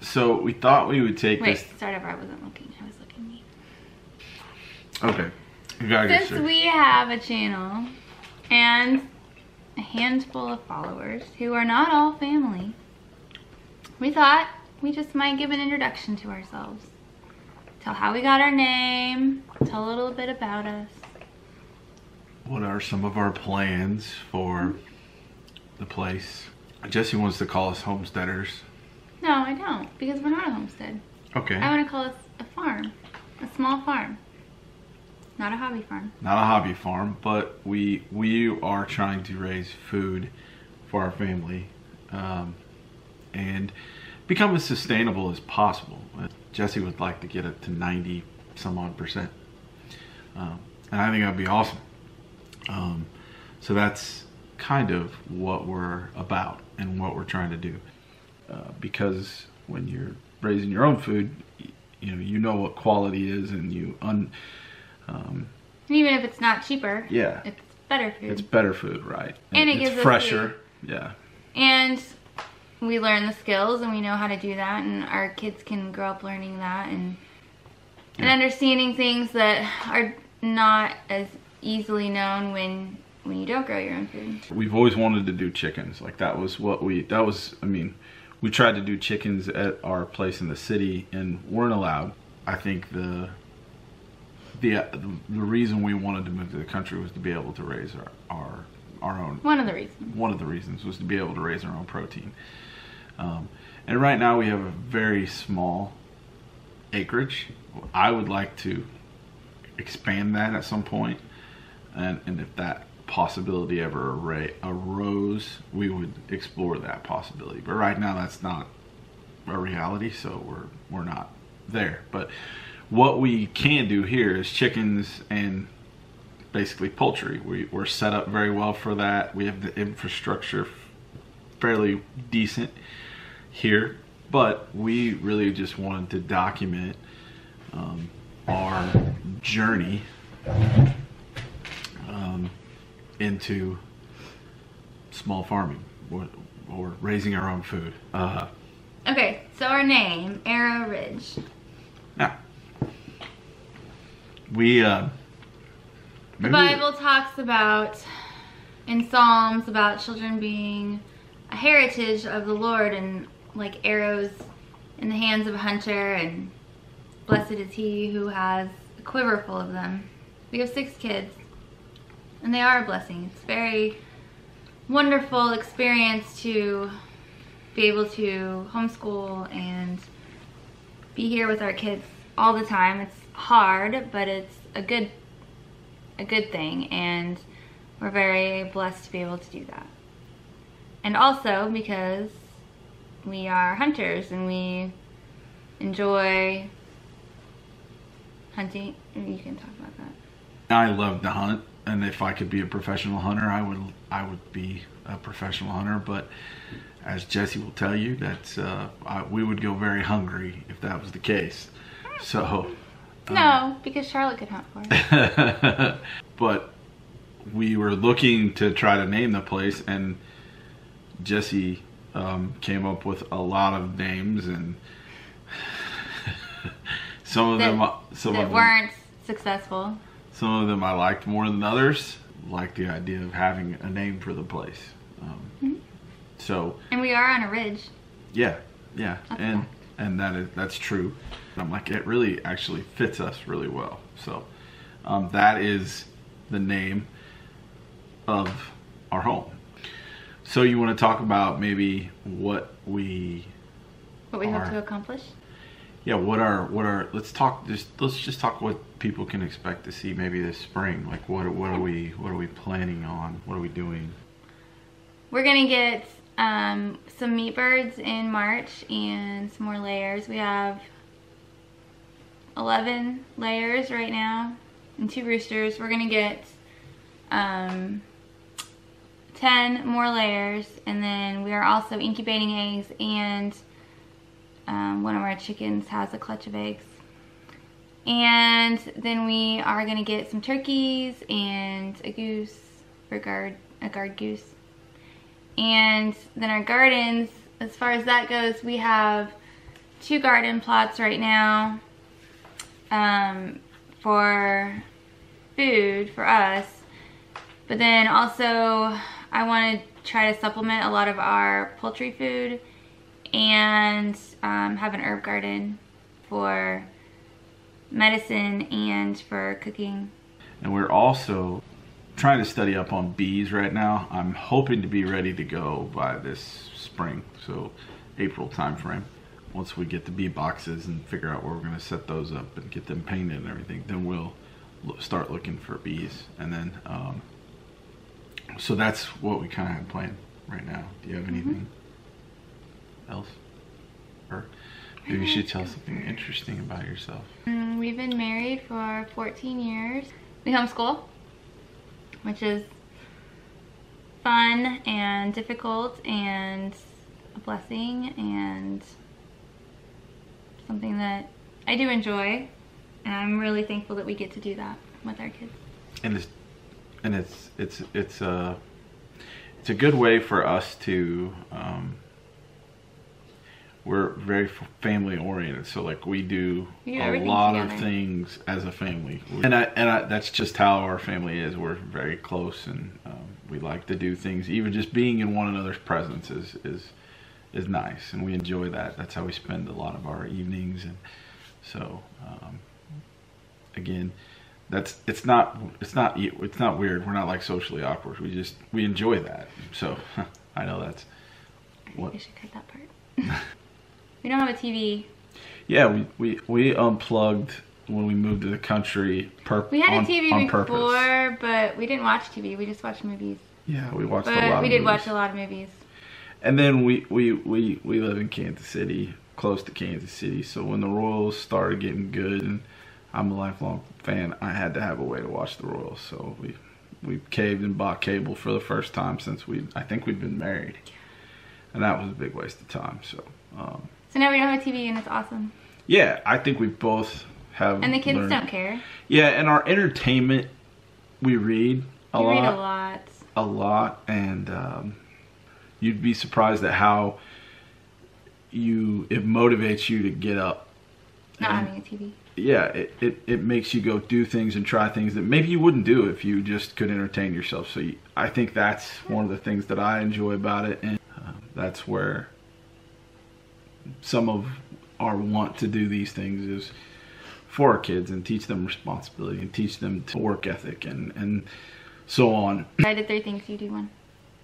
So we thought we would take Wait, this. start over. I wasn't looking. I was looking me. Okay. You gotta get Since we have a channel and a handful of followers who are not all family, we thought we just might give an introduction to ourselves. Tell how we got our name, tell a little bit about us. What are some of our plans for the place? Jesse wants to call us homesteaders. No, I don't, because we're not a homestead. Okay. I want to call us a farm, a small farm, not a hobby farm. Not a hobby farm, but we are trying to raise food for our family and become as sustainable as possible. Jesse would like to get it to 90 some odd percent, and I think that'd be awesome. So that's kind of what we're about and what we're trying to do, because when you're raising your own food, you know what quality is, and Even if it's not cheaper, yeah, it's better food. it's better food, right? And it it's gives us fresher. Yeah. And we learn the skills, and we know how to do that, and our kids can grow up learning that and understanding things that are not as easily known when you don't grow your own food. We've always wanted to do chickens. Like we tried to do chickens at our place in the city and weren't allowed. I think the reason we wanted to move to the country was to be able to raise our own. One of the reasons. One of the reasons was to be able to raise our own protein. And right now we have a very small acreage. I would like to expand that at some point, and if that possibility ever arose, we would explore that possibility. But right now that's not a reality, so we're not there. But what we can do here is chickens and basically poultry. We're set up very well for that. We have the infrastructure fairly decent here, but we really just wanted to document our journey into small farming or raising our own food. Okay, so our name, ArrowRidge. Now, the Bible talks about, in Psalms, about children being a heritage of the Lord and like arrows in the hands of a hunter, and blessed is he who has a quiver full of them. We have 6 kids, and they are a blessing. It's a very wonderful experience to be able to homeschool and be here with our kids all the time. It's hard, but it's a good thing, and we're very blessed to be able to do that. And also because we are hunters and we enjoy hunting. You can talk about that. I love to hunt, and if I could be a professional hunter, I would be a professional hunter. But as Jesse will tell you, we would go very hungry if that was the case. So no, because Charlotte could hunt for us. But we were looking to try to name the place, and Jesse came up with a lot of names, and some of them weren't successful. Some of them I liked more than others. Liked the idea of having a name for the place. And we are on a ridge. Yeah, and that's true. I'm like, it really actually fits us really well. So that is the name of our home. So you want to talk about maybe what we hope to accomplish? Yeah, let's just talk what people can expect to see maybe this spring. Like what are we planning on? What are we doing? We're gonna get some meat birds in March and some more layers. We have 11 layers right now and 2 roosters. We're gonna get 10 more layers, and then we are also incubating eggs, and one of our chickens has a clutch of eggs. And then we are gonna get some turkeys and a goose, a guard goose. And then our gardens, as far as that goes, we have 2 garden plots right now for food for us, but then also I want to try to supplement a lot of our poultry food and have an herb garden for medicine and for cooking. And we're also trying to study up on bees right now. I'm hoping to be ready to go by this spring, so April timeframe. Once we get the bee boxes and figure out where we're going to set those up and get them painted and everything, then we'll start looking for bees. And then so that's what we kind of have planned right now. Do you have anything else? Or maybe you should tell something interesting about yourself. We've been married for 14 years. We homeschool, which is fun and difficult and a blessing and something that I do enjoy, and I'm really thankful that we get to do that with our kids. And it's a good way for us to we're very family oriented, so like we do a lot of things as a family, and I that's just how our family is. We're very close, and we like to do things. Even just being in one another's presence is nice, and we enjoy that. That's how we spend a lot of our evenings. And so again, it's not weird. We're not like socially awkward. We enjoy that. So I know that's what we should cut that part. We don't have a TV. Yeah, we unplugged when we moved to the country. We had a TV before, purpose. But we didn't watch TV. We just watched movies. Yeah, we watched but a lot of movies. We did watch a lot of movies. And then we live in Kansas City, close to Kansas City. So when the Royals started getting good, and I'm a lifelong fan, I had to have a way to watch the Royals. So we caved and bought cable for the first time since I think we'd been married, and that was a big waste of time. So now we don't have a TV, and it's awesome. Yeah, I think we both have. And the kids don't care. Yeah, and our entertainment, we read a lot. We read a lot. A lot, and you'd be surprised at how it motivates you to get up. Not having a TV. Yeah, it makes you go do things and try things that maybe you wouldn't do if you just could entertain yourself. So I think that's one of the things that I enjoy about it, and that's where some of our want to do these things is for our kids, and teach them responsibility and teach them to work ethic and so on. I did 3 things, you do 1.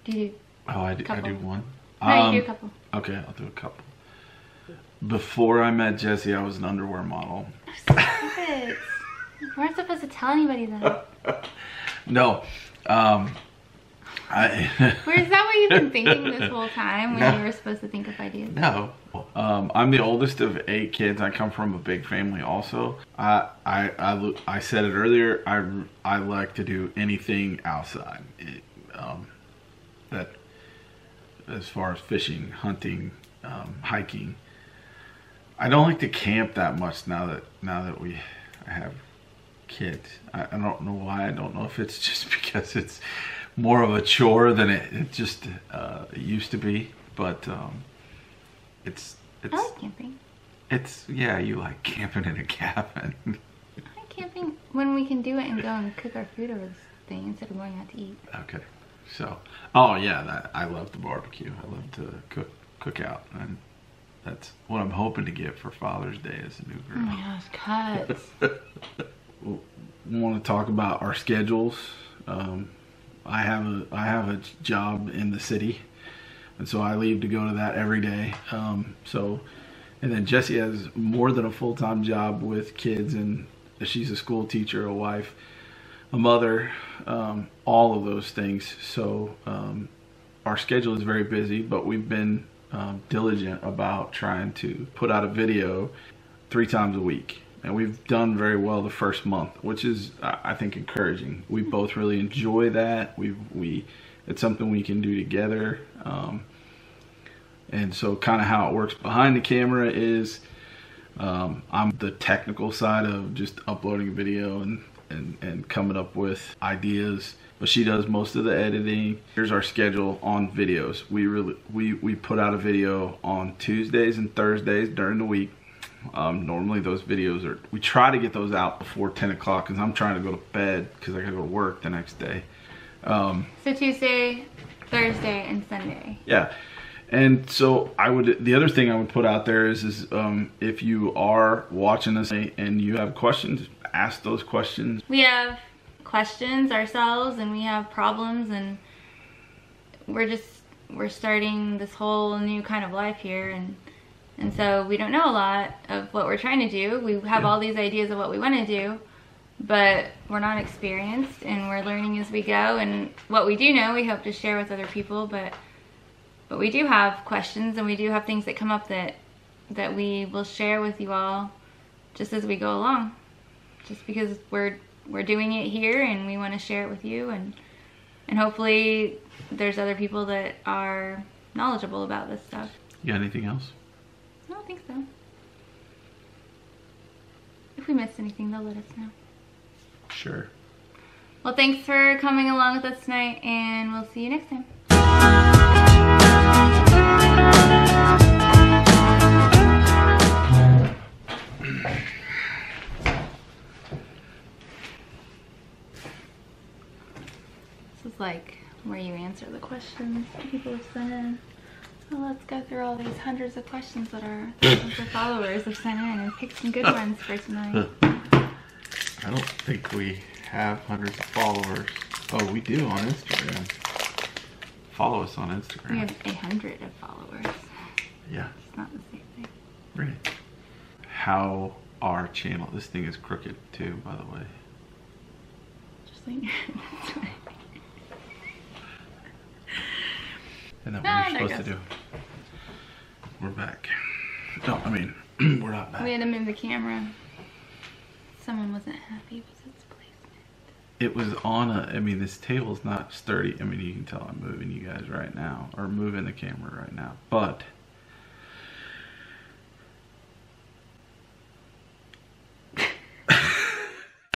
Do you do? Oh, I do 1? No, you do a couple. Okay, I'll do a couple. Before I met Jesse, I was an underwear model. Stop it. We weren't supposed to tell anybody that. No. Is that what you've been thinking this whole time when you were supposed to think of ideas? No. I'm the oldest of 8 kids. I come from a big family also. I said it earlier, I like to do anything outside. That as far as fishing, hunting, hiking. I don't like to camp that much now that I have kids. I don't know why. I don't know if it's just because it's more of a chore than it just it used to be. But it's I like camping. Yeah, you like camping in a cabin. I like camping when we can do it and go and cook our food over this thing instead of going out to eat. Okay, so I love to barbecue. I love to cook out, and that's what I'm hoping to get for Father's Day as a new girl. Oh my gosh, cuts. We want to talk about our schedules. I have a job in the city, and so I leave to go to that every day. And then Jessie has more than a full-time job with kids, and she's a school teacher, a wife, a mother, all of those things. So our schedule is very busy, but we've been diligent about trying to put out a video 3 times a week. And we've done very well the first month, which is, I think, encouraging. We both really enjoy that. It's something we can do together. And so kind of how it works behind the camera is I'm the technical side of just uploading a video and coming up with ideas. but she does most of the editing. Here's our schedule on videos. We put out a video on Tuesdays and Thursdays during the week. Normally those videos we try to get those out before 10 o'clock because I'm trying to go to bed because I gotta go to work the next day. So Tuesday, Thursday, and Sunday. Yeah. And so the other thing I would put out there is if you are watching this and you have questions, ask those questions. We have questions ourselves, and we have problems, and we're starting this whole new kind of life here, and so we don't know a lot of what we're trying to do. We have all these ideas of what we want to do, but we're not experienced, and we're learning as we go. And what we do know, we hope to share with other people, but we do have questions, and we do have things that come up that we will share with you all just as we go along. Just because we're doing it here, and we want to share it with you, and hopefully there's other people that are knowledgeable about this stuff. You got anything else? I don't think so. If we missed anything, they'll let us know. Sure. Well, thanks for coming along with us tonight, and we'll see you next time. This is like where you answer the questions people have sent in. So let's go through all these hundreds of questions that our followers have sent in and pick some good ones for tonight. I don't think we have hundreds of followers. Oh, we do on Instagram. Follow us on Instagram. We have 100 of followers. Yeah. It's not the same thing. Right. How our channel, this thing is crooked too, by the way. Just like And then what are you supposed to do? We're back. No, I mean, we're not back. We had to move the camera. Someone wasn't happy with its placement. It was on I mean, this table's not sturdy. I mean, you can tell I'm moving you guys right now, or moving the camera right now. But